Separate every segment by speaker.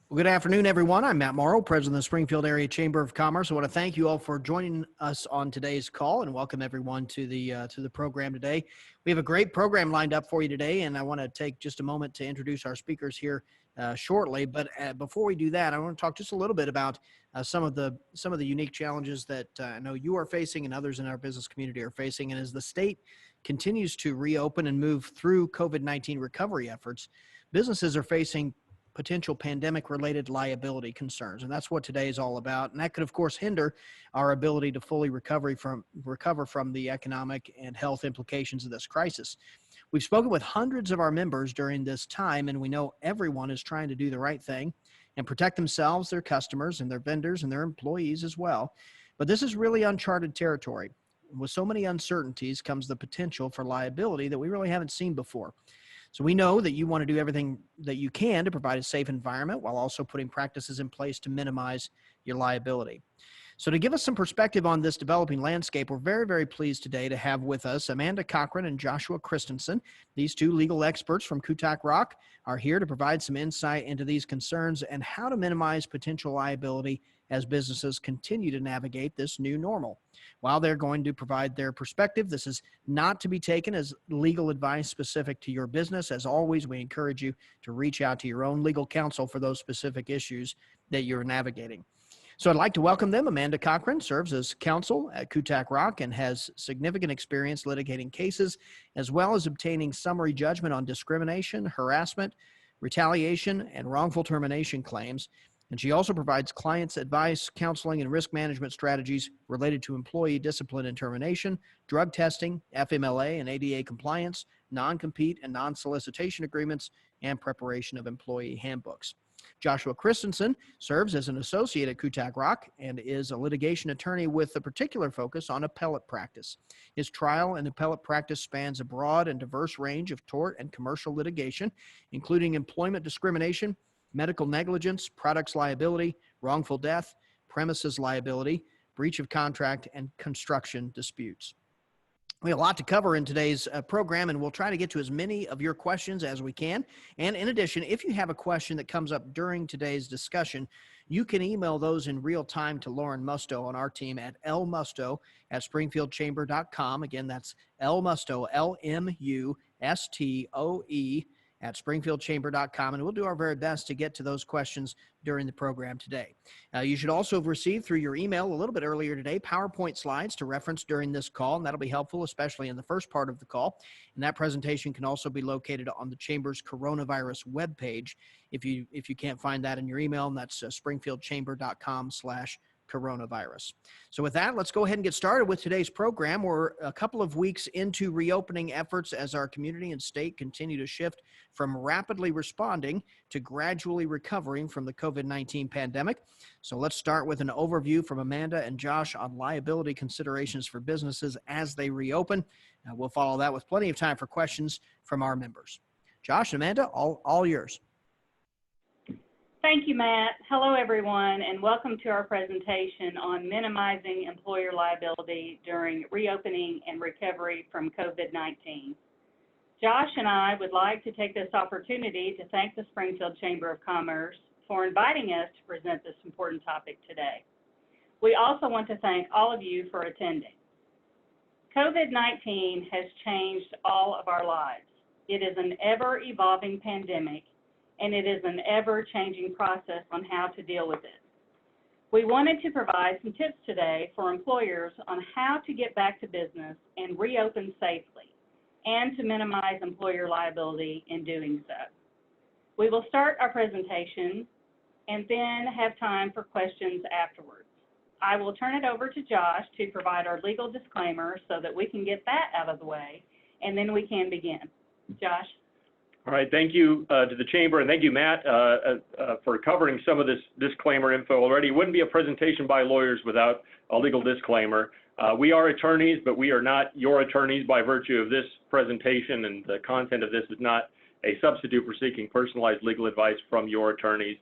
Speaker 1: Well, good afternoon, everyone. I'm Matt Morrow, President of the Springfield Area Chamber of Commerce. I want to thank you all for joining us on today's call and welcome everyone to the program today. We have a great program lined up for you today, and I want to take just a moment to introduce our speakers here shortly. But before we do that, I want to talk just a little bit about some of the unique challenges that I know you are facing and others in our business community are facing. And as the state continues to reopen and move through COVID-19 recovery efforts, businesses are facing potential pandemic-related liability concerns, and that's what today is all about. And that could, of course, hinder our ability to fully recover from the economic and health implications of this crisis. We've spoken with hundreds of our members during this time, and we know everyone is trying to do the right thing and protect themselves, their customers, and their vendors, and their employees as well. But this is really uncharted territory. With so many uncertainties comes the potential for liability that we really haven't seen before. So we know that you want to do everything that you can to provide a safe environment while also putting practices in place to minimize your liability. So to give us some perspective on this developing landscape, we're very, very pleased today to have with us Amanda Cochran and Joshua Christensen. These two legal experts from Kutak Rock are here to provide some insight into these concerns and how to minimize potential liability as businesses continue to navigate this new normal. While they're going to provide their perspective, this is not to be taken as legal advice specific to your business. As always, we encourage you to reach out to your own legal counsel for those specific issues that you're navigating. So I'd like to welcome them. Amanda Cochran serves as counsel at Kutak Rock and has significant experience litigating cases, as well as obtaining summary judgment on discrimination, harassment, retaliation, and wrongful termination claims. And she also provides clients advice, counseling, and risk management strategies related to employee discipline and termination, drug testing, FMLA and ADA compliance, non-compete and non-solicitation agreements, and preparation of employee handbooks. Joshua Christensen serves as an associate at Kutak Rock and is a litigation attorney with a particular focus on appellate practice. His trial and appellate practice spans a broad and diverse range of tort and commercial litigation, including employment discrimination, medical negligence, products liability, wrongful death, premises liability, breach of contract, and construction disputes. We have a lot to cover in today's program, and we'll try to get to as many of your questions as we can. And in addition, if you have a question that comes up during today's discussion, you can email those in real time to Lauren Musto on our team at lmusto@springfieldchamber.com. Again, that's lmusto, LMUSTOE, at springfieldchamber.com, and we'll do our very best to get to those questions during the program today. You should also have received through your email a little bit earlier today PowerPoint slides to reference during this call, and that'll be helpful, especially in the first part of the call. And that presentation can also be located on the Chamber's coronavirus webpage if you can't find that in your email, and that's springfieldchamber.com/coronavirus. So with that, let's go ahead and get started with today's program. We're a couple of weeks into reopening efforts as our community and state continue to shift from rapidly responding to gradually recovering from the COVID-19 pandemic. So let's start with an overview from Amanda and Josh on liability considerations for businesses as they reopen. We'll follow that with plenty of time for questions from our members. Josh and Amanda, all yours.
Speaker 2: Thank you, Matt. Hello, everyone, and welcome to our presentation on minimizing employer liability during reopening and recovery from COVID-19. Josh and I would like to take this opportunity to thank the Springfield Chamber of Commerce for inviting us to present this important topic today. We also want to thank all of you for attending. COVID-19 has changed all of our lives. It is an ever-evolving pandemic, and it is an ever-changing process on how to deal with it. We wanted to provide some tips today for employers on how to get back to business and reopen safely, and to minimize employer liability in doing so. We will start our presentation and then have time for questions afterwards. I will turn it over to Josh to provide our legal disclaimer so that we can get that out of the way, and then we can begin. Josh?
Speaker 3: All right, thank you to the Chamber, and thank you, Matt, for covering some of this disclaimer info already. It wouldn't be a presentation by lawyers without a legal disclaimer. We are attorneys, but we are not your attorneys by virtue of this presentation, and the content of this is not a substitute for seeking personalized legal advice from your attorneys.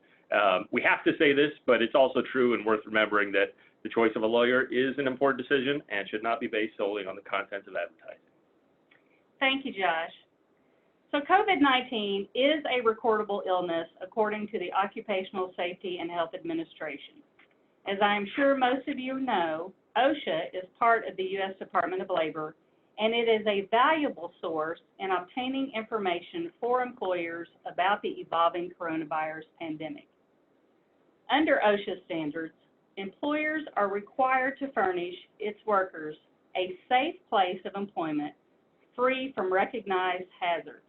Speaker 3: We have to say this, but it's also true and worth remembering that the choice of a lawyer is an important decision and should not be based solely on the contents of advertising.
Speaker 2: Thank you, Josh. So COVID-19 is a recordable illness according to the Occupational Safety and Health Administration. As I am sure most of you know, OSHA is part of the U.S. Department of Labor, and it is a valuable source in obtaining information for employers about the evolving coronavirus pandemic. Under OSHA standards, employers are required to furnish its workers a safe place of employment free from recognized hazards.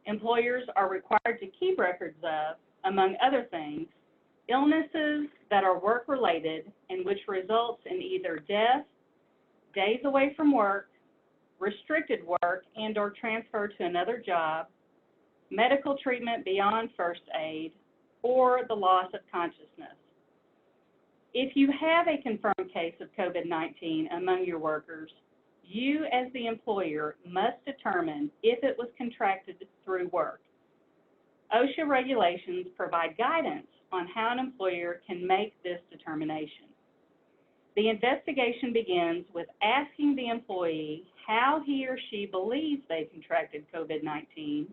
Speaker 2: Employers are required to keep records of, among other things, illnesses that are work-related and which results in either death, days away from work, restricted work and/or transfer to another job, medical treatment beyond first aid, or the loss of consciousness. If you have a confirmed case of COVID-19 among your workers, you as the employer must determine if it was contracted through work. OSHA regulations provide guidance on how an employer can make this determination. The investigation begins with asking the employee how he or she believes they contracted COVID-19,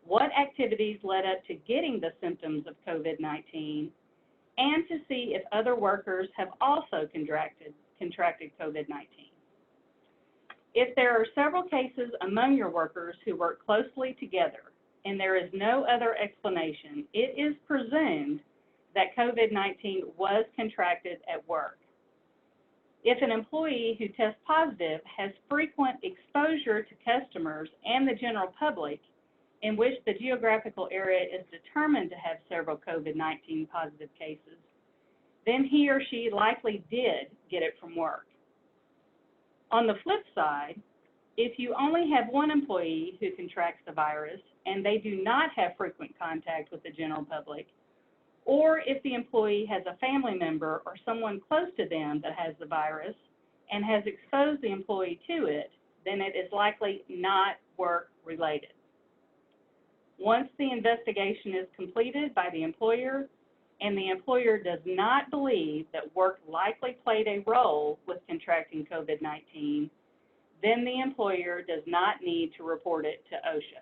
Speaker 2: what activities led up to getting the symptoms of COVID-19, and to see if other workers have also contracted COVID-19. If there are several cases among your workers who work closely together and there is no other explanation, it is presumed that COVID-19 was contracted at work. If an employee who tests positive has frequent exposure to customers and the general public in which the geographical area is determined to have several COVID-19 positive cases, then he or she likely did get it from work. On the flip side, if you only have one employee who contracts the virus and they do not have frequent contact with the general public, or if the employee has a family member or someone close to them that has the virus and has exposed the employee to it, then it is likely not work-related. Once the investigation is completed by the employer and the employer does not believe that work likely played a role with contracting COVID-19, then the employer does not need to report it to OSHA.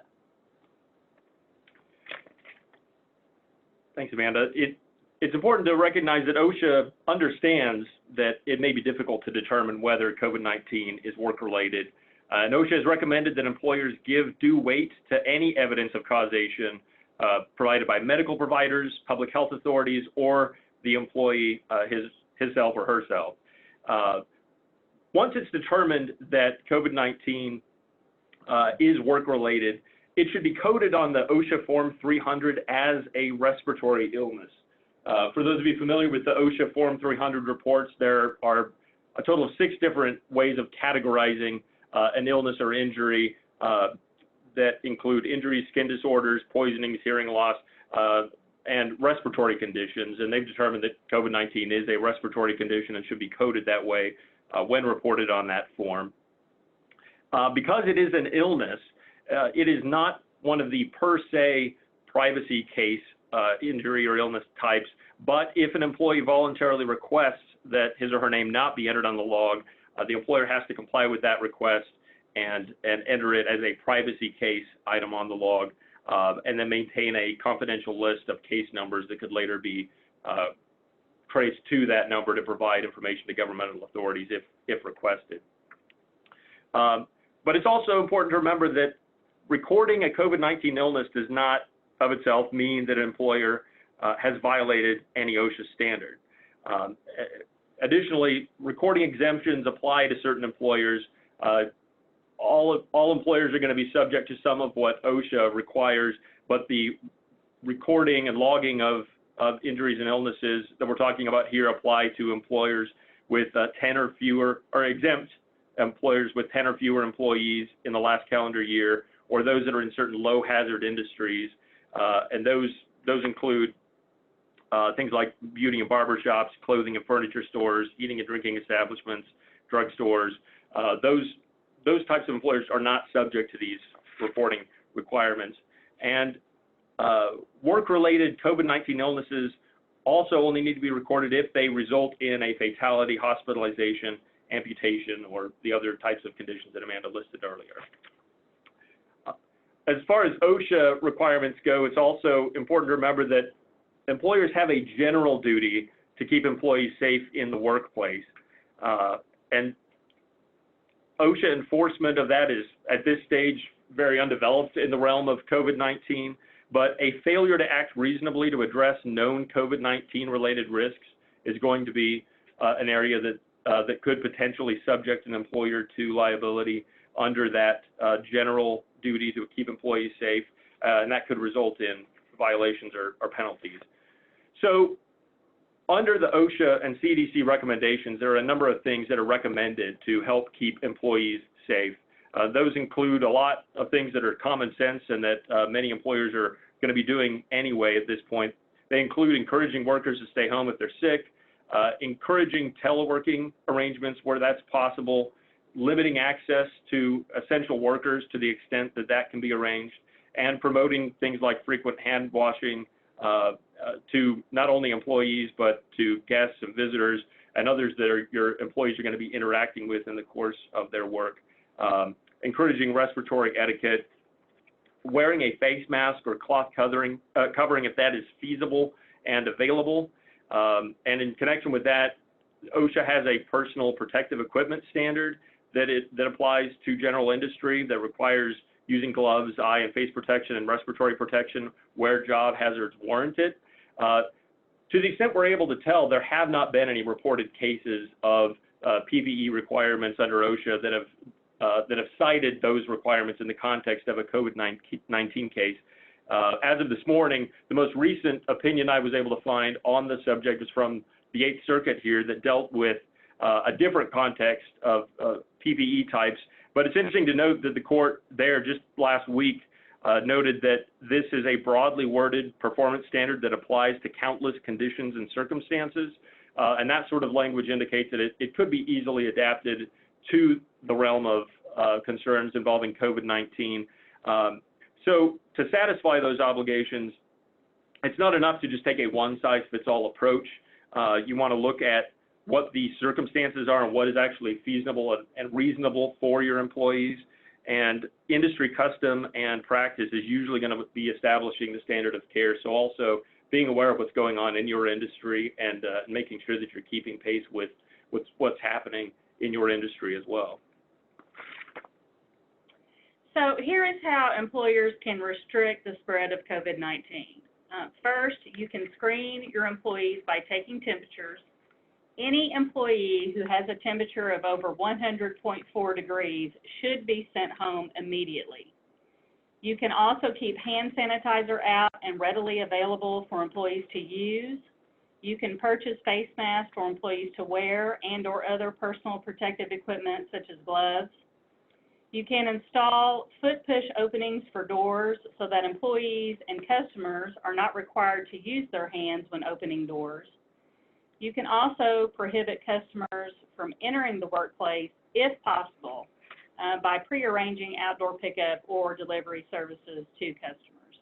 Speaker 3: Thanks, Amanda. It's important to recognize that OSHA understands that it may be difficult to determine whether COVID-19 is work-related. And OSHA has recommended that employers give due weight to any evidence of causation provided by medical providers, public health authorities, or the employee himself or herself. Once it's determined that COVID-19 is work-related, it should be coded on the OSHA Form 300 as a respiratory illness. For those of you familiar with the OSHA Form 300 reports, there are a total of 6 different ways of categorizing an illness or injury that include injuries, skin disorders, poisonings, hearing loss, and respiratory conditions. And they've determined that COVID-19 is a respiratory condition and should be coded that way when reported on that form. Because it is an illness, it is not one of the per se privacy case injury or illness types, but if an employee voluntarily requests that his or her name not be entered on the log, the employer has to comply with that request and enter it as a privacy case item on the log, and then maintain a confidential list of case numbers that could later be traced to that number to provide information to governmental authorities if requested. But it's also important to remember that recording a COVID-19 illness does not of itself mean that an employer has violated any OSHA standard. Additionally, recording exemptions apply to certain employers. All employers are going to be subject to some of what OSHA requires, but the recording and logging of injuries and illnesses that we're talking about here apply to employers with 10 or fewer, or exempt employers with 10 or fewer employees in the last calendar year, or those that are in certain low hazard industries. And those include things like beauty and barber shops, clothing and furniture stores, eating and drinking establishments, drugstores. Those types of employers are not subject to these reporting requirements. And work-related COVID-19 illnesses also only need to be recorded if they result in a fatality, hospitalization, amputation, or the other types of conditions that Amanda listed earlier. as far as OSHA requirements go, it's also important to remember that employers have a general duty to keep employees safe in the workplace. And OSHA enforcement of that is, at this stage, very undeveloped in the realm of COVID-19, but a failure to act reasonably to address known COVID-19 related risks is going to be an area that could potentially subject an employer to liability under that general duty to keep employees safe, and that could result in violations or penalties. So under the OSHA and CDC recommendations, there are a number of things that are recommended to help keep employees safe. Those include a lot of things that are common sense and that many employers are going to be doing anyway at this point. They include encouraging workers to stay home if they're sick, encouraging teleworking arrangements where that's possible, limiting access to essential workers to the extent that that can be arranged, and promoting things like frequent hand washing to not only employees but to guests and visitors and others that your employees are going to be interacting with in the course of their work. Encouraging respiratory etiquette, wearing a face mask or cloth covering if that is feasible and available. And in connection with that, OSHA has a personal protective equipment standard that applies to general industry that requires using gloves, eye and face protection, and respiratory protection where job hazards warrant it. To the extent we're able to tell, there have not been any reported cases of PPE requirements under OSHA that have cited those requirements in the context of a COVID-19 case. As of this morning, the most recent opinion I was able to find on the subject was from the 8th Circuit here that dealt with a different context of PPE types. But it's interesting to note that the court there just last week noted that this is a broadly worded performance standard that applies to countless conditions and circumstances. And that sort of language indicates that it could be easily adapted to the realm of concerns involving COVID-19. So to satisfy those obligations, it's not enough to just take a one-size-fits-all approach. You want to look at what the circumstances are and what is actually feasible and reasonable for your employees. And industry custom and practice is usually going to be establishing the standard of care. So also being aware of what's going on in your industry and making sure that you're keeping pace with what's happening in your industry as well.
Speaker 2: So here is how employers can restrict the spread of COVID-19. First, you can screen your employees by taking temperatures. Any employee who has a temperature of over 100.4 degrees should be sent home immediately. You can also keep hand sanitizer out and readily available for employees to use. You can purchase face masks for employees to wear and/or other personal protective equipment such as gloves. You can install foot push openings for doors so that employees and customers are not required to use their hands when opening doors. You can also prohibit customers from entering the workplace, if possible, by prearranging outdoor pickup or delivery services to customers.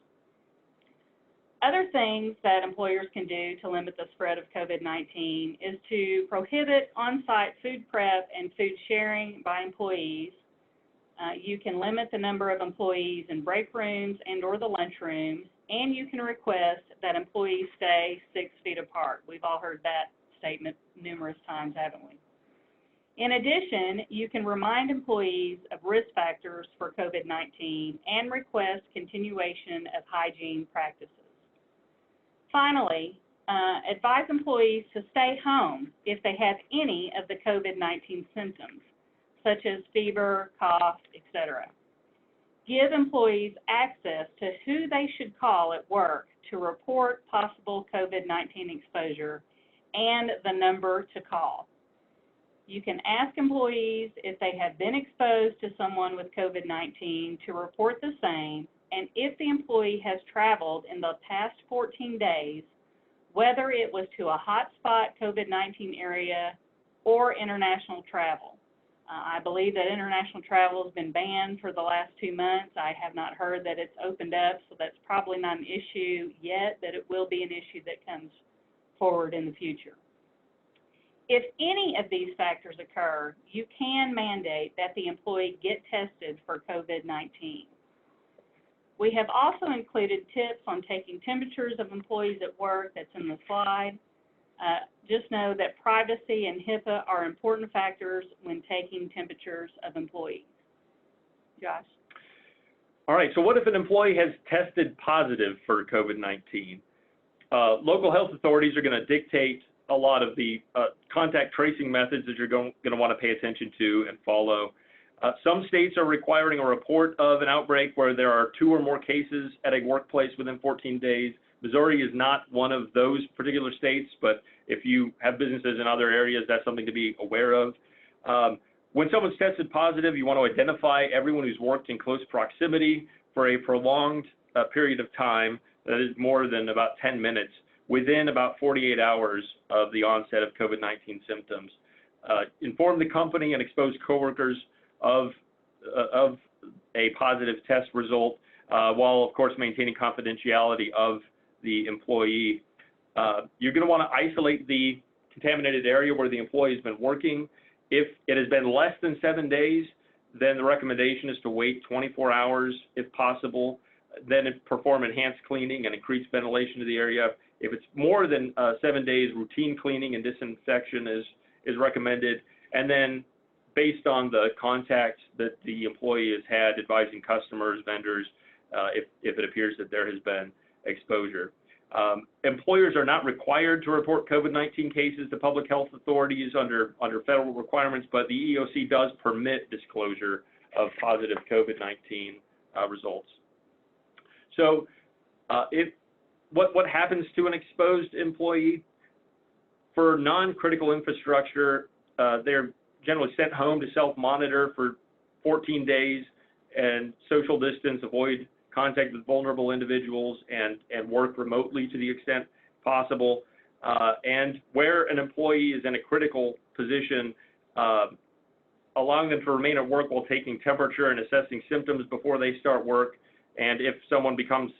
Speaker 2: Other things that employers can do to limit the spread of COVID-19 is to prohibit on-site food prep and food sharing by employees. You can limit the number of employees in break rooms and/or the lunchrooms, and you can request that employees stay 6 feet apart. We've all heard that statement numerous times, haven't we? In addition, you can remind employees of risk factors for COVID-19 and request continuation of hygiene practices. Finally, advise employees to stay home if they have any of the COVID-19 symptoms, such as fever, cough, etc. Give employees access to who they should call at work to report possible COVID-19 exposure and the number to call. You can ask employees if they have been exposed to someone with COVID-19 to report the same, and if the employee has traveled in the past 14 days, whether it was to a hotspot COVID-19 area or international travel. I believe that international travel has been banned for the last 2 months. I have not heard that it's opened up, so that's probably not an issue yet, but it will be an issue that comes forward in the future. If any of these factors occur, you can mandate that the employee get tested for COVID-19. We have also included tips on taking temperatures of employees at work that's in the slide. Just know that privacy and HIPAA are important factors when taking temperatures of employees. Josh?
Speaker 3: All right, so what if an employee has tested positive for COVID-19? Local health authorities are going to dictate a lot of the contact tracing methods that you're going to want to pay attention to and follow. Some states are requiring a report of an outbreak where there are 2 or more cases at a workplace within 14 days. Missouri is not one of those particular states, but if you have businesses in other areas, that's something to be aware of. When someone's tested positive, you want to identify everyone who's worked in close proximity for a prolonged period of time, that is more than about 10 minutes, within about 48 hours of the onset of COVID-19 symptoms. Inform the company and expose coworkers of a positive test result, while of course maintaining confidentiality of the employee. You're going to want to isolate the contaminated area where the employee has been working. If it has been less than 7 days, then the recommendation is to wait 24 hours if possible, then perform enhanced cleaning and increase ventilation to the area. If it's more than 7 days, routine cleaning and disinfection is recommended. And then based on the contacts that the employee has had, advising customers, vendors, if it appears that there has been exposure. Employers are not required to report COVID-19 cases to public health authorities under federal requirements, but the EEOC does permit disclosure of positive COVID-19 results. So what happens to an exposed employee? For non-critical infrastructure, they're generally sent home to self-monitor for 14 days and social distance, avoid contact with vulnerable individuals, and work remotely to the extent possible. And where an employee is in a critical position, allowing them to remain at work while taking temperature and assessing symptoms before they start work. And if someone becomes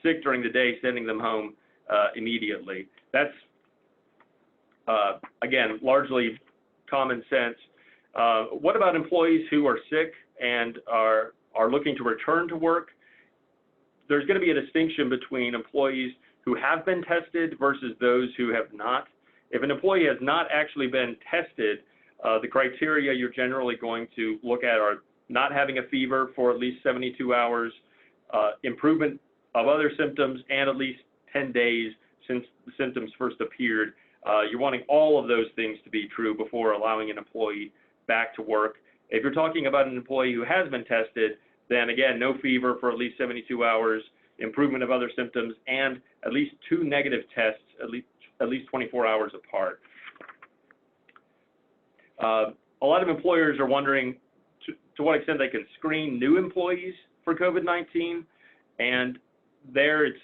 Speaker 3: sick during the day, sending them home immediately. That's, again, largely common sense. What about employees who are sick and are looking to return to work? There's going to be a distinction between employees who have been tested versus those who have not. If an employee has not actually been tested, the criteria you're generally going to look at are not having a fever for at least 72 hours, improvement of other symptoms, and at least 10 days since the symptoms first appeared. You're wanting all of those things to be true before allowing an employee back to work. If you're talking about an employee who has been tested, then again, no fever for at least 72 hours, improvement of other symptoms, and at least 2 negative tests at least 24 hours apart. A lot of employers are wondering to what extent they can screen new employees for COVID-19, and there it's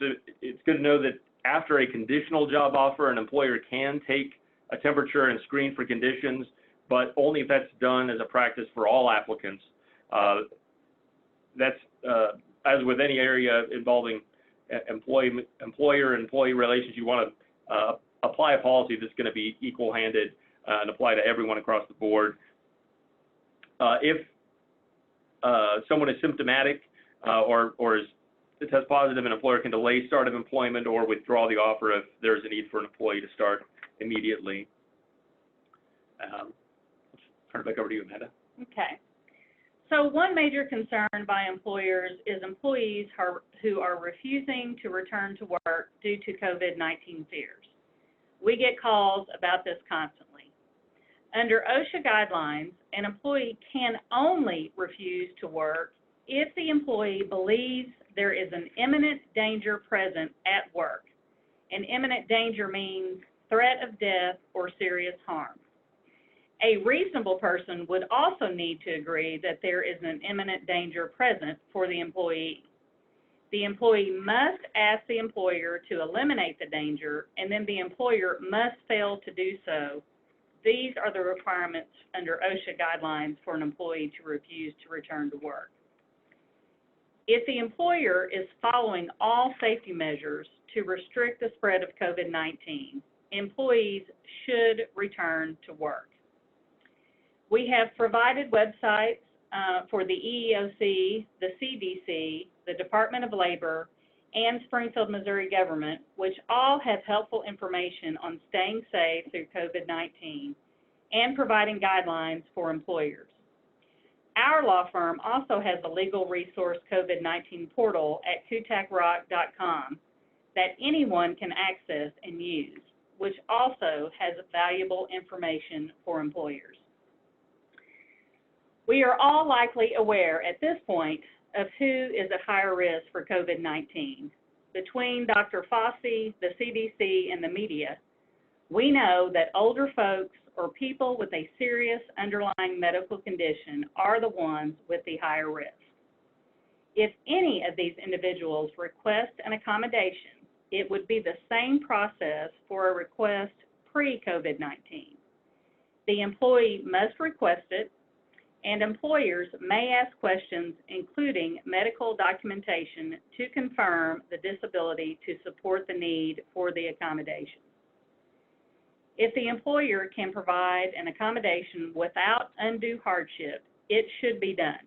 Speaker 3: good to know that after a conditional job offer, an employer can take a temperature and screen for conditions, but only if that's done as a practice for all applicants. That's, as with any area involving employer-employee relations, you want to apply a policy that's going to be equal-handed and apply to everyone across the board. If someone is symptomatic or is test positive, an employer can delay start of employment or withdraw the offer if there's a need for an employee to start immediately. Let's turn it back over to you, Amanda.
Speaker 2: Okay. So one major concern by employers is employees who are refusing to return to work due to COVID-19 fears. We get calls about this constantly. Under OSHA guidelines, an employee can only refuse to work if the employee believes there is an imminent danger present at work. And imminent danger means threat of death or serious harm. A reasonable person would also need to agree that there is an imminent danger present for the employee. The employee must ask the employer to eliminate the danger, and then the employer must fail to do so. These are the requirements under OSHA guidelines for an employee to refuse to return to work. If the employer is following all safety measures to restrict the spread of COVID-19, employees should return to work. We have provided websites for the EEOC, the CDC, the Department of Labor, and Springfield, Missouri government, which all have helpful information on staying safe through COVID-19 and providing guidelines for employers. Our law firm also has a legal resource COVID-19 portal at kutackrock.com that anyone can access and use, which also has valuable information for employers. We are all likely aware at this point of who is at higher risk for COVID-19. Between Dr. Fauci, the CDC, and the media, we know that older folks or people with a serious underlying medical condition are the ones with the higher risk. If any of these individuals request an accommodation, it would be the same process for a request pre-COVID-19. The employee must request it, and employers may ask questions including medical documentation to confirm the disability to support the need for the accommodation. If the employer can provide an accommodation without undue hardship, it should be done.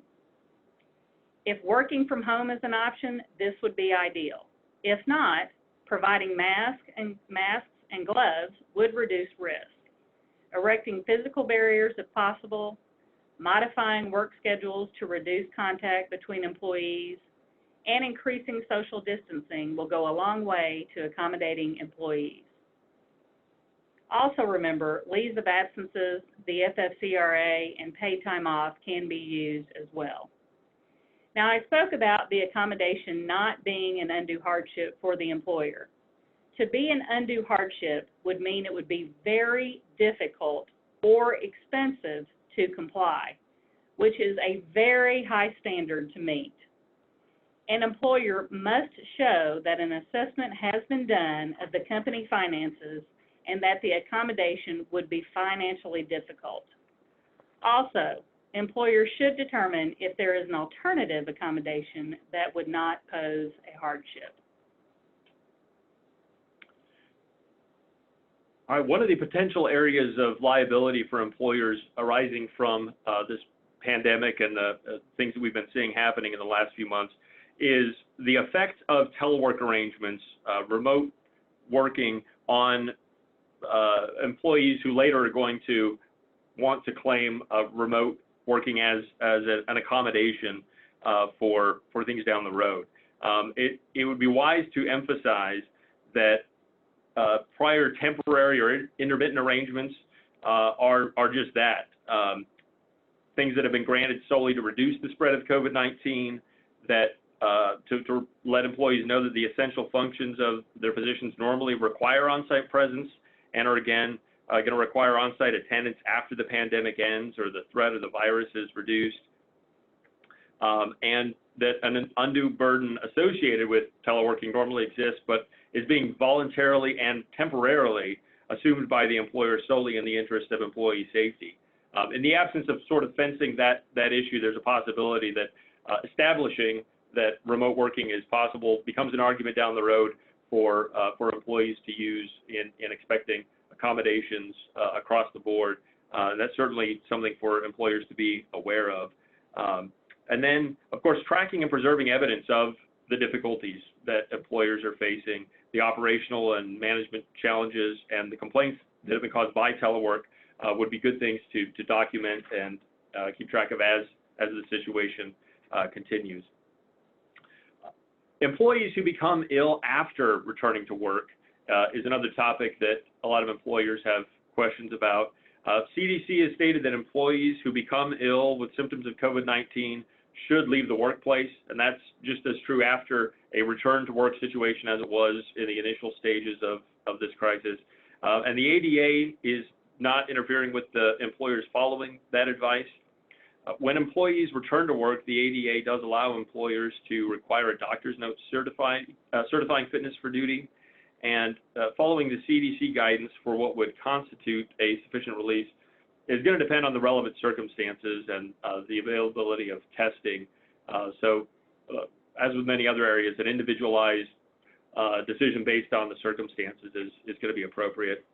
Speaker 2: If working from home is an option, this would be ideal. If not, providing masks and gloves would reduce risk. Erecting physical barriers if possible, modifying work schedules to reduce contact between employees, and increasing social distancing will go a long way to accommodating employees. Also remember, leaves of absences, the FFCRA, and paid time off can be used as well. Now, I spoke about the accommodation not being an undue hardship for the employer. To be an undue hardship would mean it would be very difficult or expensive to comply, which is a very high standard to meet. An employer must show that an assessment has been done of the company finances and that the accommodation would be financially difficult. Also, employers should determine if there is an alternative accommodation that would not pose a hardship.
Speaker 3: All right, one of the potential areas of liability for employers arising from this pandemic and the things that we've been seeing happening in the last few months is the effect of telework arrangements, remote working on employees who later are going to want to claim remote working as an accommodation for things down the road. It would be wise to emphasize that prior temporary or intermittent arrangements are just that. Things that have been granted solely to reduce the spread of COVID-19, that to let employees know that the essential functions of their positions normally require on-site presence and are again going to require on-site attendance after the pandemic ends or the threat of the virus is reduced, and that an undue burden associated with teleworking normally exists, but is being voluntarily and temporarily assumed by the employer solely in the interest of employee safety. In the absence of sort of fencing that issue, there's a possibility that establishing that remote working is possible becomes an argument down the road for employees to use in expecting accommodations across the board. That's certainly something for employers to be aware of. And then, of course, tracking and preserving evidence of the difficulties that employers are facing, the operational and management challenges, and the complaints that have been caused by telework would be good things to document and keep track of as the situation continues. Employees who become ill after returning to work is another topic that a lot of employers have questions about. CDC has stated that employees who become ill with symptoms of COVID-19 should leave the workplace, and that's just as true after a return to work situation as it was in the initial stages of this crisis. And the ADA is not interfering with the employers following that advice. When employees return to work, the ADA does allow employers to require a doctor's note certifying fitness for duty. And following the CDC guidance for what would constitute a sufficient release is going to depend on the relevant circumstances and the availability of testing. So as with many other areas, an individualized decision based on the circumstances is going to be appropriate.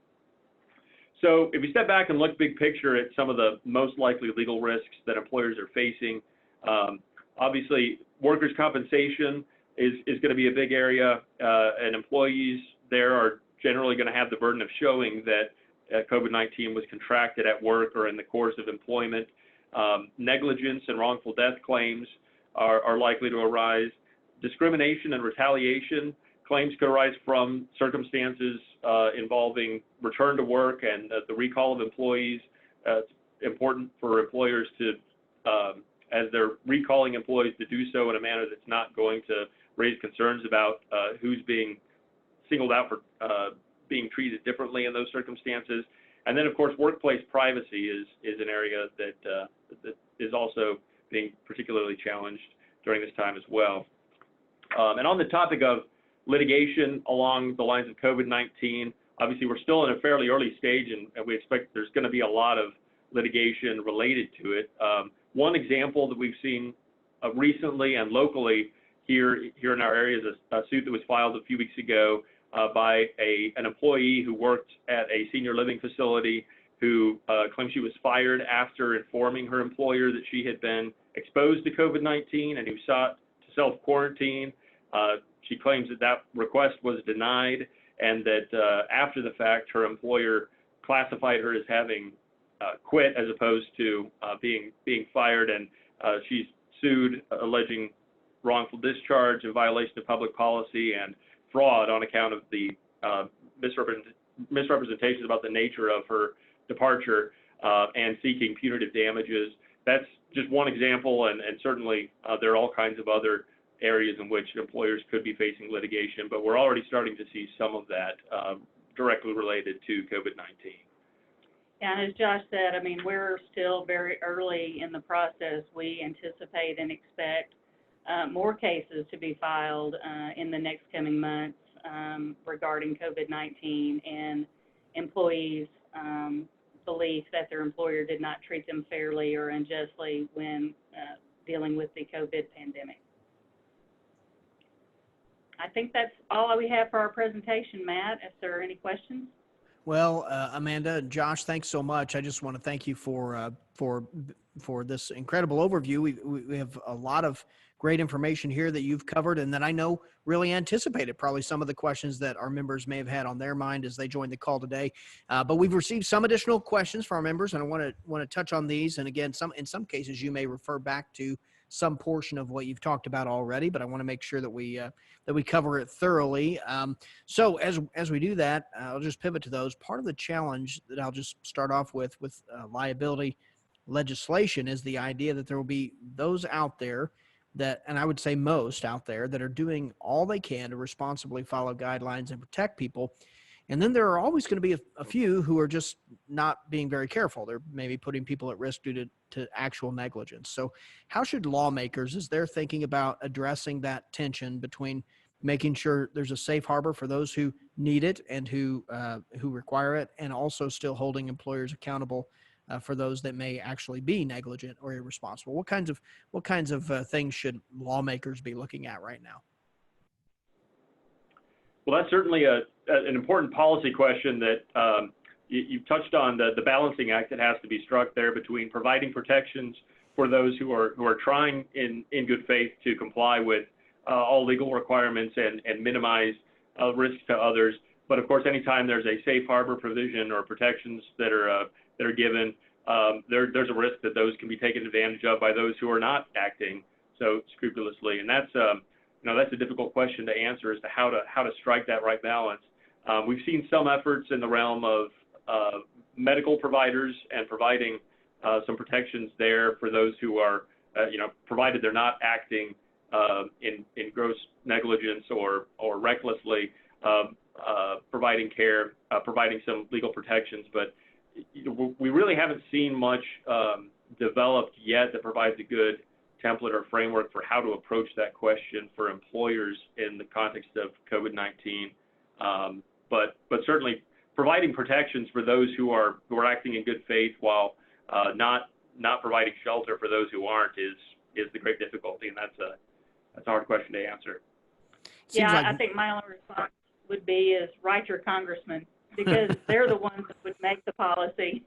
Speaker 3: So if we step back and look big picture at some of the most likely legal risks that employers are facing, obviously workers' compensation is going to be a big area, and employees there are generally going to have the burden of showing that COVID-19 was contracted at work or in the course of employment. Negligence and wrongful death claims are likely to arise. Discrimination and retaliation claims could arise from circumstances involving return to work and the recall of employees. It's important for employers to, as they're recalling employees, to do so in a manner that's not going to raise concerns about who's being singled out for being treated differently in those circumstances. And then, of course, workplace privacy is an area that is also being particularly challenged during this time as well. And on the topic of litigation along the lines of COVID-19, obviously we're still in a fairly early stage, and we expect there's going to be a lot of litigation related to it. One example that we've seen recently and locally here in our area is a suit that was filed a few weeks ago by an employee who worked at a senior living facility who claimed she was fired after informing her employer that she had been exposed to COVID-19 and who sought to self-quarantine. She claims that request was denied and that after the fact, her employer classified her as having quit as opposed to being fired, and she's sued alleging wrongful discharge in violation of public policy and fraud on account of the misrepresentations about the nature of her departure and seeking punitive damages. That's just one example, and certainly there are all kinds of other areas in which employers could be facing litigation, but we're already starting to see some of that directly related to COVID-19.
Speaker 2: And as Josh said, I mean, we're still very early in the process. We anticipate and expect more cases to be filed in the next coming months regarding COVID-19 and employees' belief that their employer did not treat them fairly or unjustly when dealing with the COVID pandemic. I think that's all we have for our presentation, Matt. If there are any questions?
Speaker 1: Well, Amanda and Josh, thanks so much. I just want to thank you for this incredible overview. We have a lot of great information here that you've covered and that I know really anticipated probably some of the questions that our members may have had on their mind as they joined the call today. But we've received some additional questions from our members, and I want to touch on these. And again, in some cases, you may refer back to some portion of what you've talked about already, but I want to make sure that we cover it thoroughly. So as we do that, I'll just pivot to those. Part of the challenge that I'll just start off with liability legislation is the idea that there will be those out there that, and I would say most out there, that are doing all they can to responsibly follow guidelines and protect people. And then there are always going to be a few who are just not being very careful. They're maybe putting people at risk due to actual negligence. So how should lawmakers, as they're thinking about addressing that tension between making sure there's a safe harbor for those who need it and who require it, and also still holding employers accountable for those that may actually be negligent or irresponsible? What kinds of things should lawmakers be looking at right now?
Speaker 3: Well, that's certainly an important policy question that you've touched on, the balancing act that has to be struck there between providing protections for those who are trying in good faith to comply with all legal requirements and minimize risks to others. But of course, anytime there's a safe harbor provision or protections that are given, there's a risk that those can be taken advantage of by those who are not acting so scrupulously, and that's a difficult question to answer as to how to strike that right balance. We've seen some efforts in the realm of medical providers and providing some protections there for those who are, provided they're not acting in gross negligence or recklessly, providing care, providing some legal protections. But we really haven't seen much developed yet that provides a good template or framework for how to approach that question for employers in the context of COVID-19. But certainly providing protections for those who are acting in good faith while not providing shelter for those who aren't is the great difficulty, and that's a hard question to answer.
Speaker 2: Yeah, I think my only response would be is write your congressman because they're the ones that would make the policy.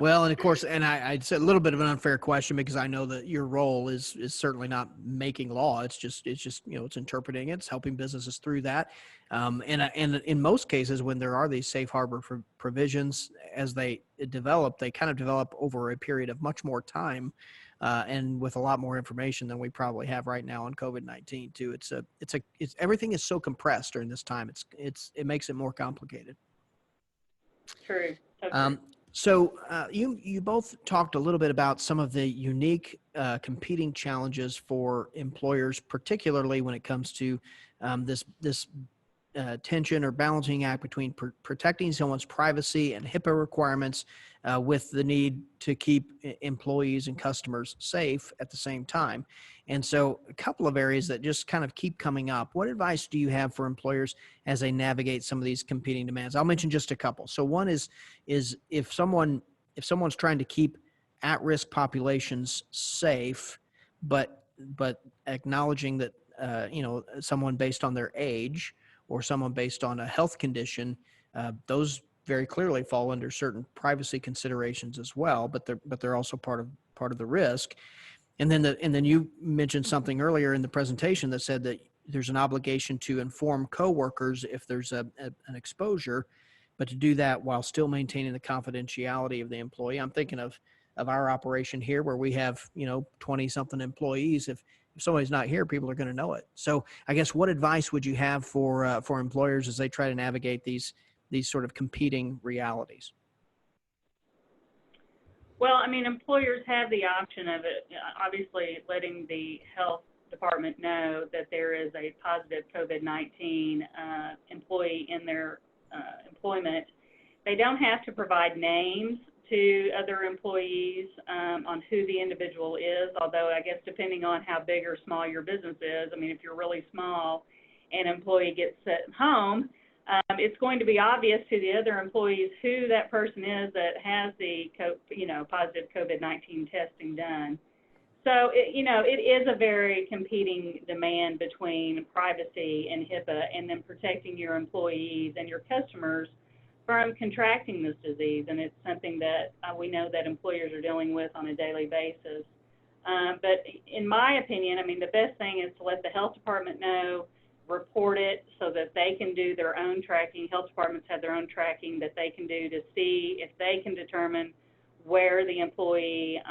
Speaker 1: Well, and of course, and I'd say a little bit of an unfair question because I know that your role is certainly not making law. It's just it's interpreting it, it's helping businesses through that. And in most cases, when there are these safe harbor provisions, as they develop, they kind of develop over a period of much more time, and with a lot more information than we probably have right now on COVID-19 too. It's everything is so compressed during this time. It makes it more complicated.
Speaker 2: True. So true.
Speaker 1: So you both talked a little bit about some of the unique competing challenges for employers, particularly when it comes to this tension or balancing act between protecting someone's privacy and HIPAA requirements with the need to keep employees and customers safe at the same time. And so a couple of areas that just kind of keep coming up. What advice do you have for employers as they navigate some of these competing demands? I'll mention just a couple. So one is if someone's trying to keep at-risk populations safe, but acknowledging that someone based on their age or someone based on a health condition, those very clearly fall under certain privacy considerations as well, but they're also part of the risk. And then you mentioned something earlier in the presentation that said that there's an obligation to inform coworkers if there's an exposure, but to do that while still maintaining the confidentiality of the employee. I'm thinking of our operation here where we have 20 something employees. If somebody's not here, people are going to know it. So I guess what advice would you have for employers as they try to navigate these sort of competing realities?
Speaker 2: Well, I mean, employers have the option of it, obviously letting the health department know that there is a positive COVID-19 employee in their employment. They don't have to provide names to other employees on who the individual is, although I guess depending on how big or small your business is, I mean, if you're really small and an employee gets sent home, it's going to be obvious to the other employees who that person is that has the positive COVID-19 testing done. So it is a very competing demand between privacy and HIPAA, and then protecting your employees and your customers from contracting this disease. And it's something that we know that employers are dealing with on a daily basis. But in my opinion, I mean, the best thing is to let the health department know, report it so that they can do their own tracking. Health departments have their own tracking that they can do to see if they can determine where the employee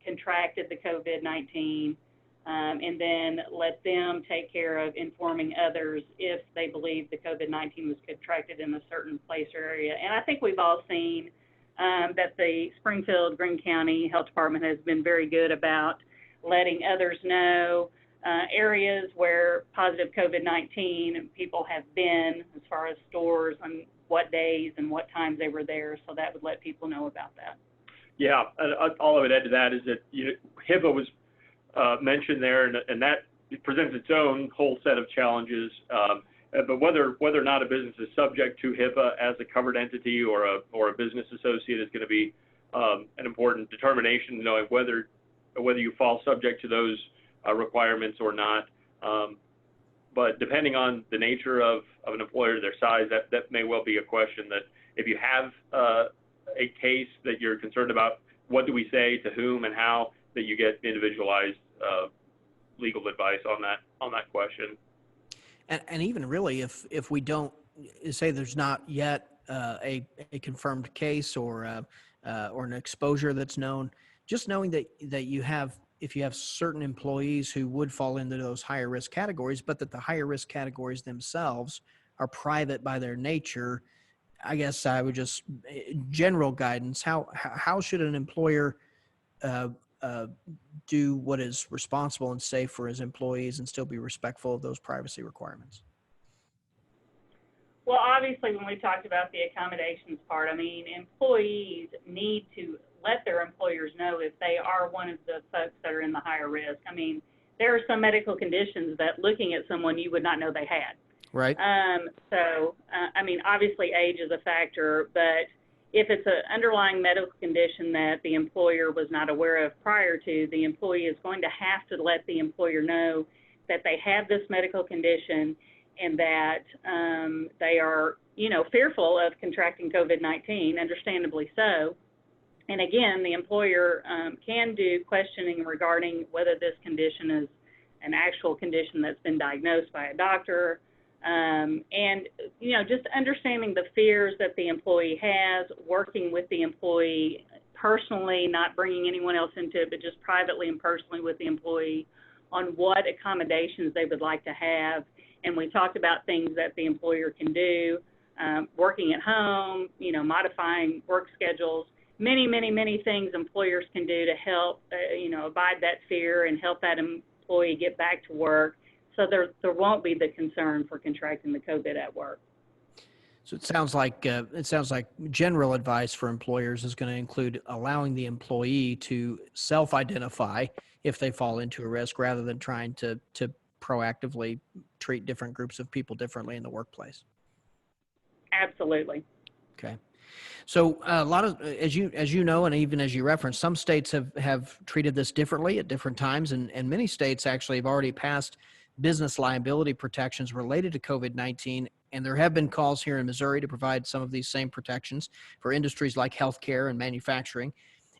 Speaker 2: contracted the COVID-19, and then let them take care of informing others if they believe the COVID-19 was contracted in a certain place or area. And I think we've all seen that the Springfield, Greene County Health Department has been very good about letting others know areas where positive COVID-19 people have been, as far as stores, and what days and what times they were there, so that would let people know about that.
Speaker 3: Yeah, all I would add to that is that HIPAA was mentioned there, and that presents its own whole set of challenges. But whether or not a business is subject to HIPAA as a covered entity or a business associate is going to be an important determination, knowing whether you fall subject to those requirements or not. But depending on the nature of an employer, their size, that may well be a question that if you have a case that you're concerned about, what do we say to whom and how, that you get individualized legal advice on that question.
Speaker 1: And even really, if we don't say there's not yet a confirmed case or an exposure that's known, just knowing that you have, if you have certain employees who would fall into those higher risk categories, but that the higher risk categories themselves are private by their nature, I guess I would just, general guidance, how should an employer do what is responsible and safe for his employees and still be respectful of those privacy requirements?
Speaker 2: Well, obviously, when we talked about the accommodations part, I mean, employees need to let their employers know if they are one of the folks that are in the higher risk. I mean, there are some medical conditions that looking at someone you would not know they had.
Speaker 1: Right.
Speaker 2: I mean, obviously age is a factor, but if it's an underlying medical condition that the employer was not aware of prior to, the employee is going to have to let the employer know that they have this medical condition and that they are fearful of contracting COVID-19, understandably so. And again, the employer can do questioning regarding whether this condition is an actual condition that's been diagnosed by a doctor. And, just understanding the fears that the employee has, working with the employee personally, not bringing anyone else into it, but just privately and personally with the employee on what accommodations they would like to have. And we talked about things that the employer can do, working at home, modifying work schedules, many, many, many things employers can do to help, abide that fear and help that employee get back to work, so there won't be the concern for contracting the COVID at work.
Speaker 1: So it sounds like general advice for employers is going to include allowing the employee to self-identify if they fall into a risk, rather than trying to proactively treat different groups of people differently in the workplace.
Speaker 2: Absolutely.
Speaker 1: Okay. So a lot of, as you know, and even as you referenced, some states have treated this differently at different times, and many states actually have already passed business liability protections related to COVID-19. And there have been calls here in Missouri to provide some of these same protections for industries like healthcare and manufacturing.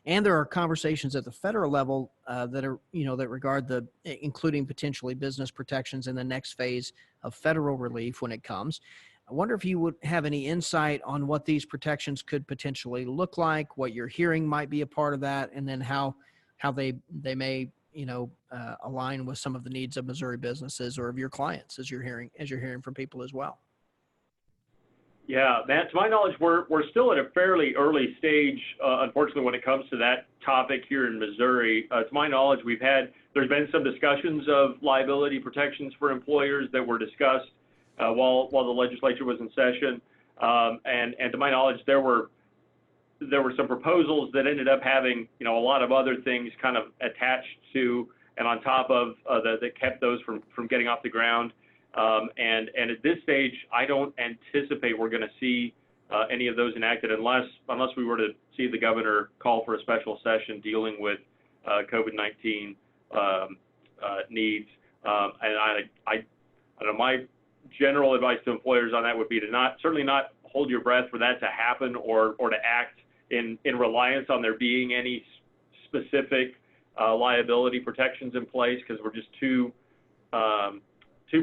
Speaker 1: And there are conversations at the federal level that are, that regard including potentially business protections in the next phase of federal relief when it comes. I wonder if you would have any insight on what these protections could potentially look like, what you're hearing might be a part of that, and then how they may align with some of the needs of Missouri businesses or of your clients, as you're hearing from people as well.
Speaker 3: Yeah, Matt, to my knowledge, we're still at a fairly early stage, unfortunately, when it comes to that topic here in Missouri. To my knowledge, there's been some discussions of liability protections for employers that were discussed while the legislature was in session. And to my knowledge, there were some proposals that ended up having, a lot of other things kind of attached to and on top of that kept those from getting off the ground. And at this stage, I don't anticipate we're going to see any of those enacted unless we were to see the governor call for a special session dealing with COVID-19 needs. And I don't know, my general advice to employers on that would be to certainly not hold your breath for that to happen or to act in reliance on there being any specific liability protections in place, because we're just too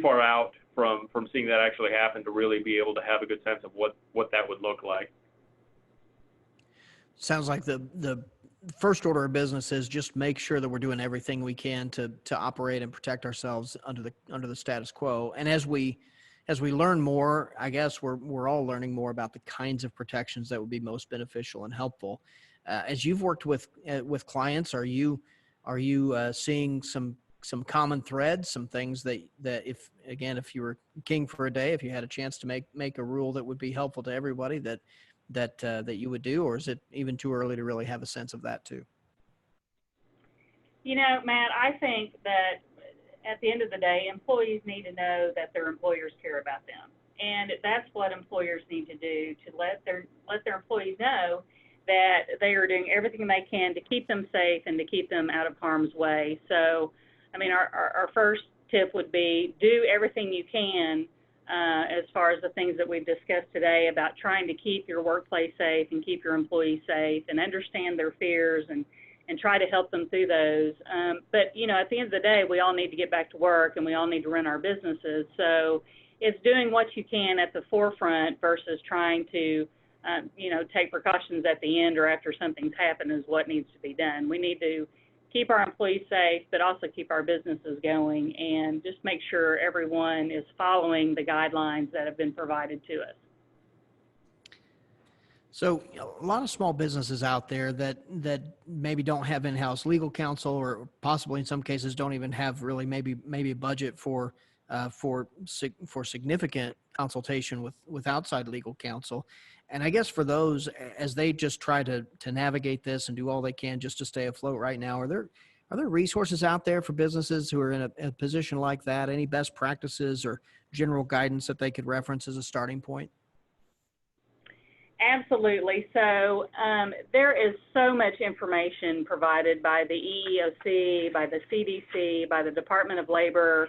Speaker 3: far out from seeing that actually happen to really be able to have a good sense of what that would look like.
Speaker 1: Sounds like the first order of business is just make sure that we're doing everything we can to operate and protect ourselves under the status quo. And as we learn more, I guess we're all learning more about the kinds of protections that would be most beneficial and helpful. As you've worked with clients, are you seeing some common threads, some things that if you were king for a day, if you had a chance to make a rule that would be helpful to everybody, that you would do, or is it even too early to really have a sense of that too?
Speaker 2: Matt, I think that at the end of the day, employees need to know that their employers care about them. And that's what employers need to do, to let their employees know that they are doing everything they can to keep them safe and to keep them out of harm's way. So, our first tip would be do everything you can as far as the things that we've discussed today about trying to keep your workplace safe and keep your employees safe and understand their fears and try to help them through those. But, at the end of the day, we all need to get back to work and we all need to run our businesses. So it's doing what you can at the forefront versus trying to, take precautions at the end or after something's happened is what needs to be done. We need to keep our employees safe, but also keep our businesses going and just make sure everyone is following the guidelines that have been provided to us.
Speaker 1: So a lot of small businesses out there that maybe don't have in-house legal counsel, or possibly in some cases don't even have really maybe a budget for significant consultation with outside legal counsel. And I guess for those, as they just try to navigate this and do all they can just to stay afloat right now, are there resources out there for businesses who are in a position like that? Any best practices or general guidance that they could reference as a starting point?
Speaker 2: Absolutely. So there is so much information provided by the EEOC, by the CDC, by the Department of Labor,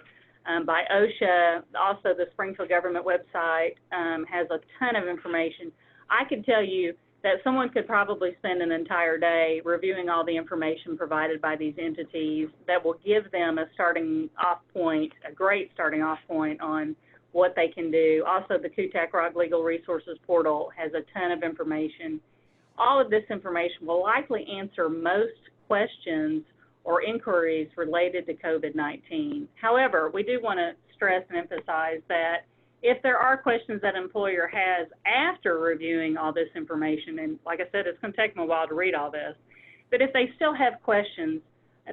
Speaker 2: by OSHA. Also, the Springfield government website has a ton of information. I could tell you that someone could probably spend an entire day reviewing all the information provided by these entities that will give them a starting off point, a great starting off point on what they can do. Also, the CUTAC-ROG Legal Resources Portal has a ton of information. All of this information will likely answer most questions or inquiries related to COVID-19. However, we do want to stress and emphasize that if there are questions that an employer has after reviewing all this information, and like I said, it's going to take them a while to read all this, but if they still have questions,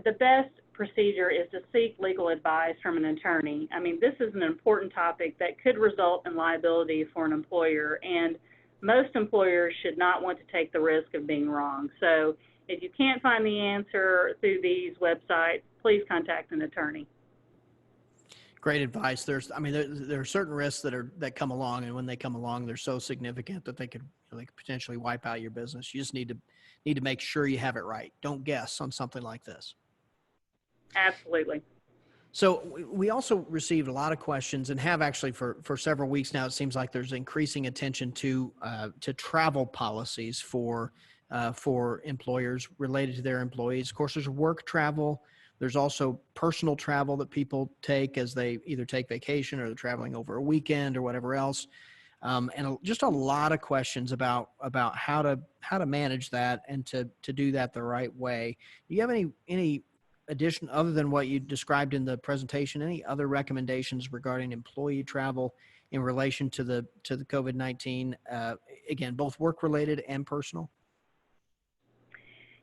Speaker 2: the best procedure is to seek legal advice from an attorney. I mean, this is an important topic that could result in liability for an employer, and most employers should not want to take the risk of being wrong. So if you can't find the answer through these websites, please contact an attorney.
Speaker 1: Great advice. There are certain risks that come along, and when they come along, they're so significant that they could potentially wipe out your business. You just need to make sure you have it right. Don't guess on something like this.
Speaker 2: Absolutely.
Speaker 1: So we also received a lot of questions, and have actually for several weeks now. It seems like there's increasing attention to travel policies for employers related to their employees. Of course, there's work travel. There's also personal travel that people take as they either take vacation or they're traveling over a weekend or whatever else. And just a lot of questions about how to manage that and to do that the right way. Do you have any addition other than what you described in the presentation? Any other recommendations regarding employee travel in relation to the COVID-19? Again, both work related and personal.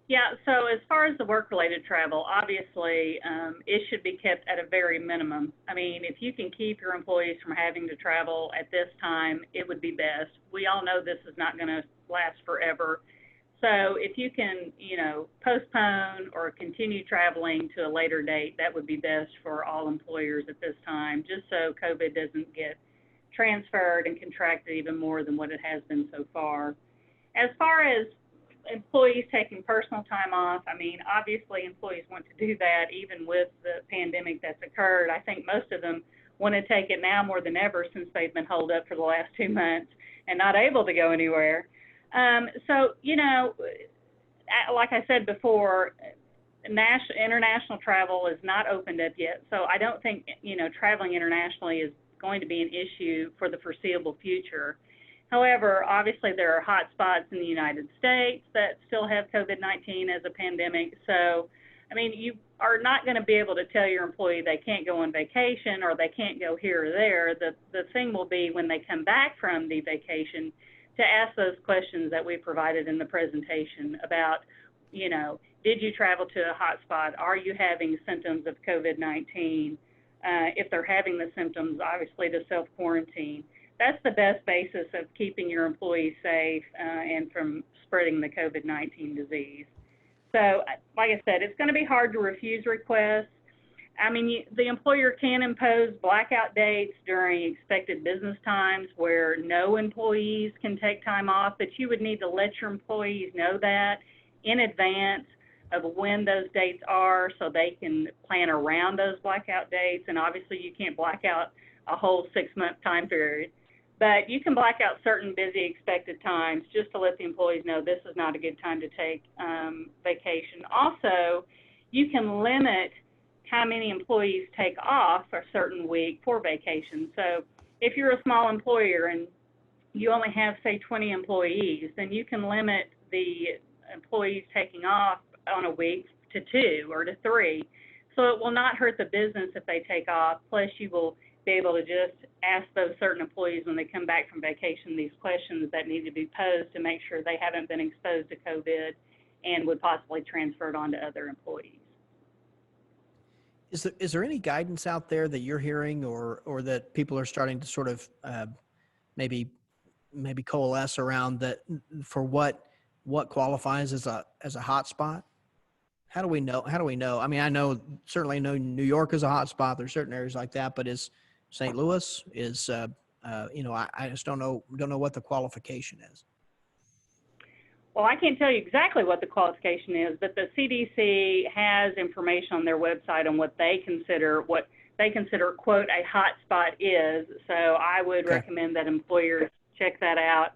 Speaker 2: Yeah, so as far as the work-related travel, obviously it should be kept at a very minimum. I mean, if you can keep your employees from having to travel at this time, it would be best. We all know this is not going to last forever. So if you can, postpone or continue traveling to a later date, that would be best for all employers at this time, just so COVID doesn't get transferred and contracted even more than what it has been so far. As far as employees taking personal time off, I mean, obviously employees want to do that even with the pandemic that's occurred. I think most of them want to take it now more than ever since they've been holed up for the last 2 months and not able to go anywhere. So, like I said before, international travel is not opened up yet. So I don't think, traveling internationally is going to be an issue for the foreseeable future. However, obviously there are hot spots in the United States that still have COVID-19 as a pandemic. So, I mean, you are not going to be able to tell your employee they can't go on vacation or they can't go here or there. The thing will be when they come back from the vacation to ask those questions that we provided in the presentation about, did you travel to a hot spot? Are you having symptoms of COVID-19? If they're having the symptoms, obviously to self-quarantine. That's the best basis of keeping your employees safe and from spreading the COVID-19 disease. So, like I said, it's going to be hard to refuse requests. I mean, the employer can impose blackout dates during expected business times where no employees can take time off, but you would need to let your employees know that in advance of when those dates are so they can plan around those blackout dates. And obviously you can't black out a whole 6-month time period. But you can black out certain busy expected times just to let the employees know this is not a good time to take vacation. Also, you can limit how many employees take off a certain week for vacation. So if you're a small employer and you only have, say, 20 employees, then you can limit the employees taking off on a week to 2 or to 3. So it will not hurt the business if they take off, plus you will be able to just ask those certain employees when they come back from vacation these questions that need to be posed to make sure they haven't been exposed to COVID and would possibly transfer it on to other employees.
Speaker 1: Is there any guidance out there that you're hearing or that people are starting to sort of maybe coalesce around that for what qualifies as a hot spot? How do we know? I mean, certainly know New York is a hot spot. There's certain areas like that, but is St. Louis I just don't know what the qualification is.
Speaker 2: Well, I can't tell you exactly what the qualification is, but the CDC has information on their website on what they consider what they consider, quote, a hotspot is. So I would recommend that employers check that out.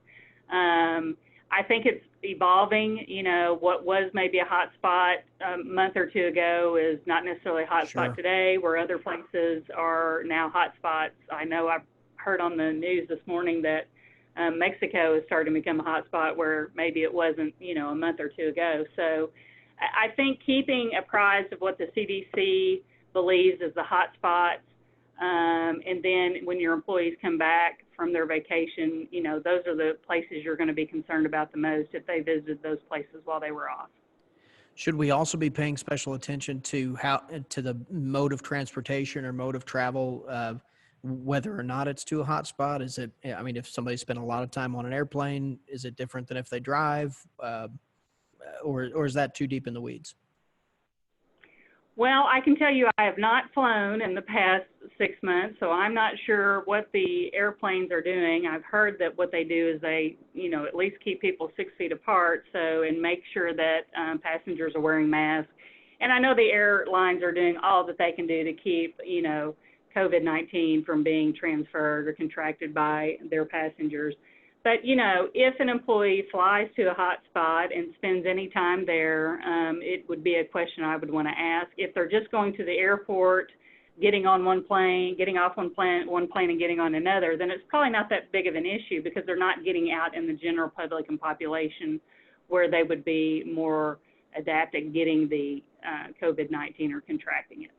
Speaker 2: I think it's evolving. You know, what was maybe a hotspot a month or two ago is not necessarily a hotspot today, where other places are now hotspots. I know I've heard on the news this morning that Mexico is starting to become a hotspot where maybe it wasn't, you know, a month or two ago. So I think keeping apprised of what the CDC believes is the hotspots, and then when your employees come back from their vacation, you know, those are the places you're going to be concerned about the most if they visited those places while they were off.
Speaker 1: Should we also be paying special attention to the mode of transportation or mode of travel, whether or not it's to a hotspot? Is it, I mean, if somebody spent a lot of time on an airplane, is it different than if they drive, or is that too deep in the weeds?
Speaker 2: Well, I can tell you I have not flown in the past 6 months, so I'm not sure what the airplanes are doing. I've heard that what they do is they, you know, at least keep people 6 feet apart, and make sure that passengers are wearing masks. And I know the airlines are doing all that they can do to keep, you know, COVID-19 from being transferred or contracted by their passengers. But, you know, if an employee flies to a hotspot and spends any time there, it would be a question I would want to ask. If they're just going to the airport, getting on one plane, getting off one plane and getting on another, then it's probably not that big of an issue because they're not getting out in the general public and population where they would be more adept at getting the COVID-19 or contracting it.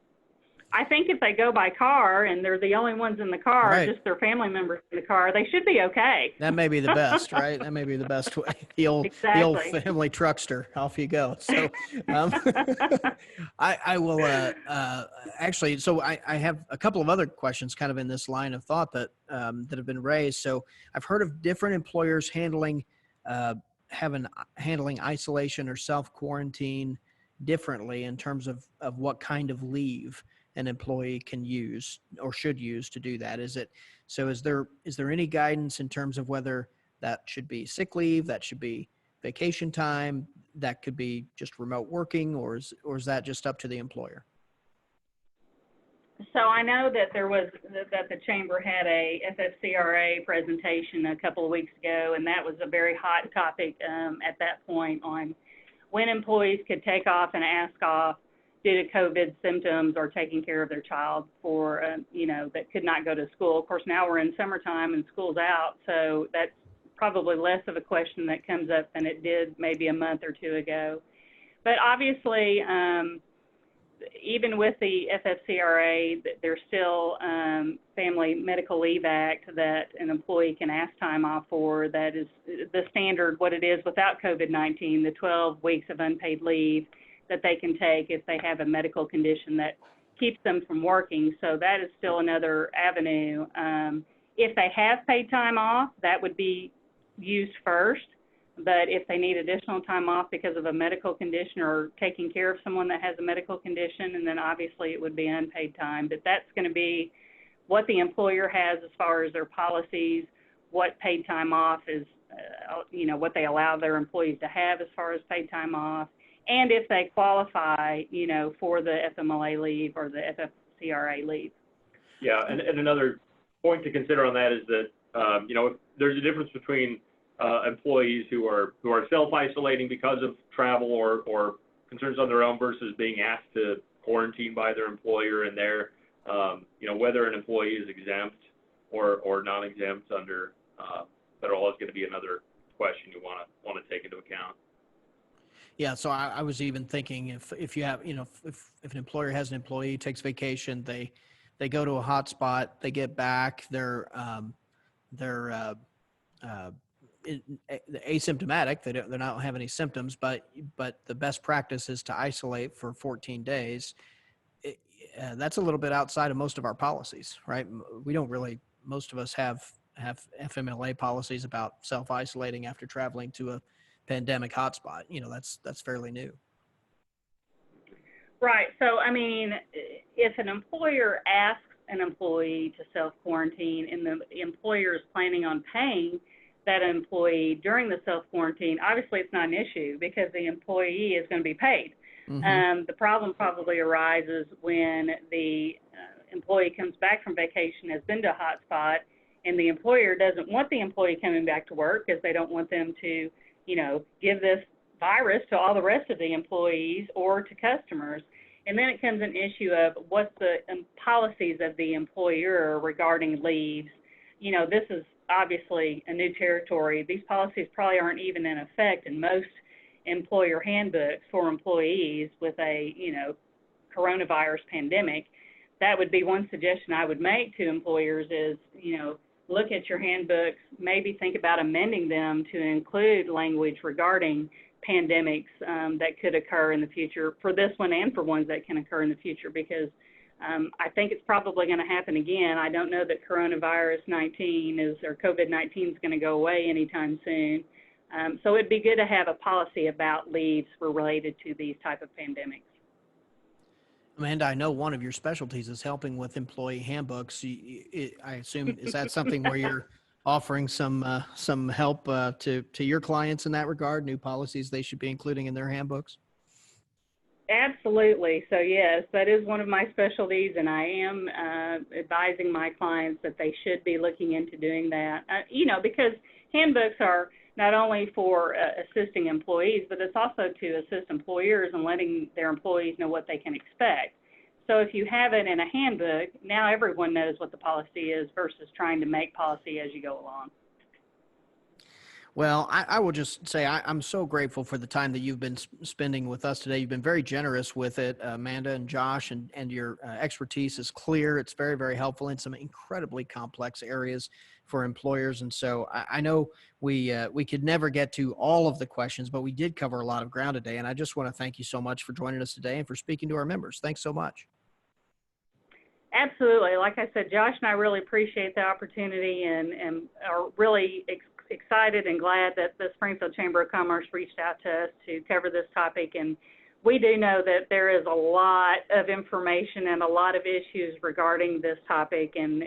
Speaker 2: I think if they go by car and they're the only ones in the car, just their family members in the car, they should be okay.
Speaker 1: That may be the best, right? That may be the best way. The old family truckster, off you go. So I will actually, so I have a couple of other questions kind of in this line of thought that have been raised. So I've heard of different employers handling isolation or self-quarantine differently in terms of what kind of leave an employee can use or should use to do that. Is there any guidance in terms of whether that should be sick leave, that should be vacation time, that could be just remote working, or is that just up to the employer?
Speaker 2: So I know that that the chamber had a FFCRA presentation a couple of weeks ago, and that was a very hot topic at that point on when employees could take off and ask off due to COVID symptoms or taking care of their child for, you know, that could not go to school. Of course, now we're in summertime and school's out, so that's probably less of a question that comes up than it did maybe a month or two ago. But obviously, even with the FFCRA, there's still Family Medical Leave Act that an employee can ask time off for. That is the standard, what it is without COVID-19, the 12 weeks of unpaid leave that they can take if they have a medical condition that keeps them from working. So that is still another avenue. If they have paid time off, that would be used first. But if they need additional time off because of a medical condition or taking care of someone that has a medical condition, and then obviously it would be unpaid time. But that's going to be what the employer has as far as their policies, what paid time off is, you know, what they allow their employees to have as far as paid time off, and if they qualify, you know, for the FMLA leave or the FFCRA leave.
Speaker 3: Yeah, and another point to consider on that is that, you know, there's a difference between employees who are self-isolating because of travel or concerns on their own versus being asked to quarantine by their employer, and their, you know, whether an employee is exempt or non-exempt under federal law is going to be another question you want to take into account.
Speaker 1: Yeah, so I was even thinking if you have, you know, if an employer has an employee, takes vacation, they go to a hotspot, they get back, they're asymptomatic, they don't have any symptoms, but the best practice is to isolate for 14 days. That's a little bit outside of most of our policies, right? We don't really, most of us have FMLA policies about self-isolating after traveling to a pandemic hotspot. You know, that's fairly new.
Speaker 2: Right. So, I mean, if an employer asks an employee to self-quarantine and the employer is planning on paying that employee during the self-quarantine, obviously it's not an issue because the employee is going to be paid. Mm-hmm. The problem probably arises when the employee comes back from vacation, has been to a hot spot, and the employer doesn't want the employee coming back to work because they don't want them to, give this virus to all the rest of the employees or to customers. And then it comes an issue of what's the policies of the employer regarding leaves. This is obviously a new territory. These policies probably aren't even in effect in most employer handbooks for employees with a, coronavirus pandemic. That would be one suggestion I would make to employers is, look at your handbooks, maybe think about amending them to include language regarding pandemics that could occur in the future for this one and for ones that can occur in the future, because I think it's probably going to happen again. I don't know that COVID-19 is going to go away anytime soon. So it'd be good to have a policy about leaves related to these type of pandemics.
Speaker 1: Amanda, I know one of your specialties is helping with employee handbooks. I assume, is that something where you're offering some help to your clients in that regard, new policies they should be including in their handbooks?
Speaker 2: Absolutely. So yes, that is one of my specialties, and I am advising my clients that they should be looking into doing that. Because handbooks are not only for assisting employees, but it's also to assist employers in letting their employees know what they can expect. So if you have it in a handbook, now everyone knows what the policy is versus trying to make policy as you go along.
Speaker 1: Well, I will just say I'm so grateful for the time that you've been spending with us today. You've been very generous with it, Amanda and Josh, and your expertise is clear. It's very, very helpful in some incredibly complex areas for employers. And so I know we could never get to all of the questions, but we did cover a lot of ground today. And I just want to thank you so much for joining us today and for speaking to our members. Thanks so much.
Speaker 2: Absolutely. Like I said, Josh and I really appreciate the opportunity and are really excited and glad that the Springfield Chamber of Commerce reached out to us to cover this topic. And we do know that there is a lot of information and a lot of issues regarding this topic and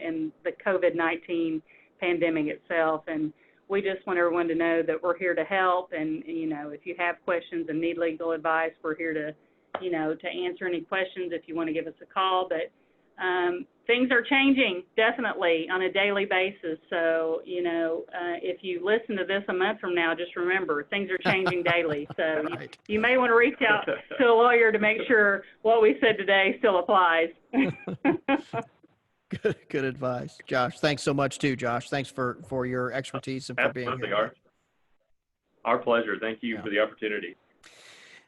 Speaker 2: the COVID-19 pandemic itself. And we just want everyone to know that we're here to help. And, if you have questions and need legal advice, we're here to answer any questions if you want to give us a call. But things are changing definitely on a daily basis. So, if you listen to this a month from now, just remember things are changing daily. So
Speaker 1: Right.
Speaker 2: you may want to reach out to a lawyer to make sure what we said today still applies.
Speaker 1: Good advice. Josh, thanks so much too, Josh. Thanks for your expertise and for being here.
Speaker 3: Our pleasure. Thank you for the opportunity.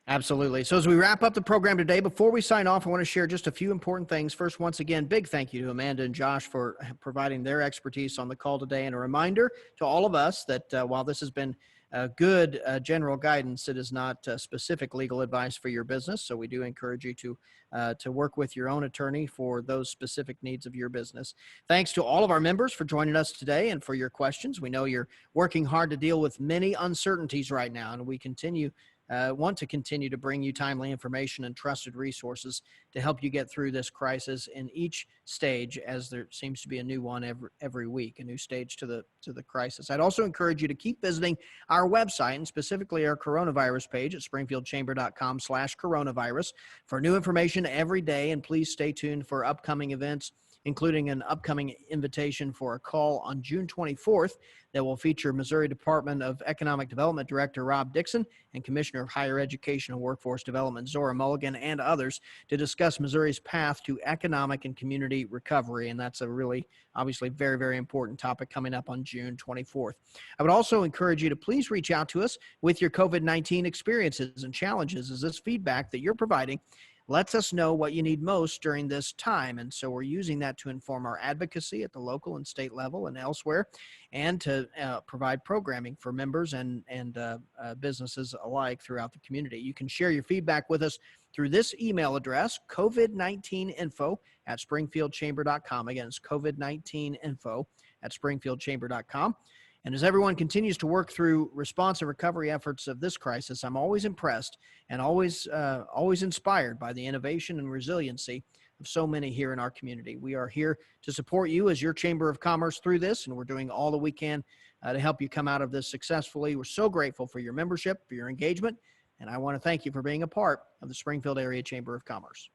Speaker 1: Absolutely. So as we wrap up the program today, before we sign off, I want to share just a few important things. First, once again, big thank you to Amanda and Josh for providing their expertise on the call today, and a reminder to all of us that while this has been good general guidance, it is not specific legal advice for your business. So we do encourage you to work with your own attorney for those specific needs of your business. Thanks to all of our members for joining us today and for your questions. We know you're working hard to deal with many uncertainties right now, and we want to continue to bring you timely information and trusted resources to help you get through this crisis in each stage, as there seems to be a new one every week, a new stage to the crisis. I'd also encourage you to keep visiting our website, and specifically our coronavirus page at springfieldchamber.com/coronavirus for new information every day. And please stay tuned for upcoming events, including an upcoming invitation for a call on June 24th that will feature Missouri Department of Economic Development Director Rob Dixon and Commissioner of Higher Education and Workforce Development Zora Mulligan and others to discuss Missouri's path to economic and community recovery. And that's a really, obviously, very, very important topic coming up on June 24th. I would also encourage you to please reach out to us with your COVID-19 experiences and challenges, as this feedback that you're providing lets us know what you need most during this time. And so we're using that to inform our advocacy at the local and state level and elsewhere, and to provide programming for members and businesses alike throughout the community. You can share your feedback with us through this email address, covid19info@springfieldchamber.com. Again, it's covid19info@springfieldchamber.com. And as everyone continues to work through response and recovery efforts of this crisis, I'm always impressed and always inspired by the innovation and resiliency of so many here in our community. We are here to support you as your Chamber of Commerce through this, and we're doing all that we can to help you come out of this successfully. We're so grateful for your membership, for your engagement, and I want to thank you for being a part of the Springfield Area Chamber of Commerce.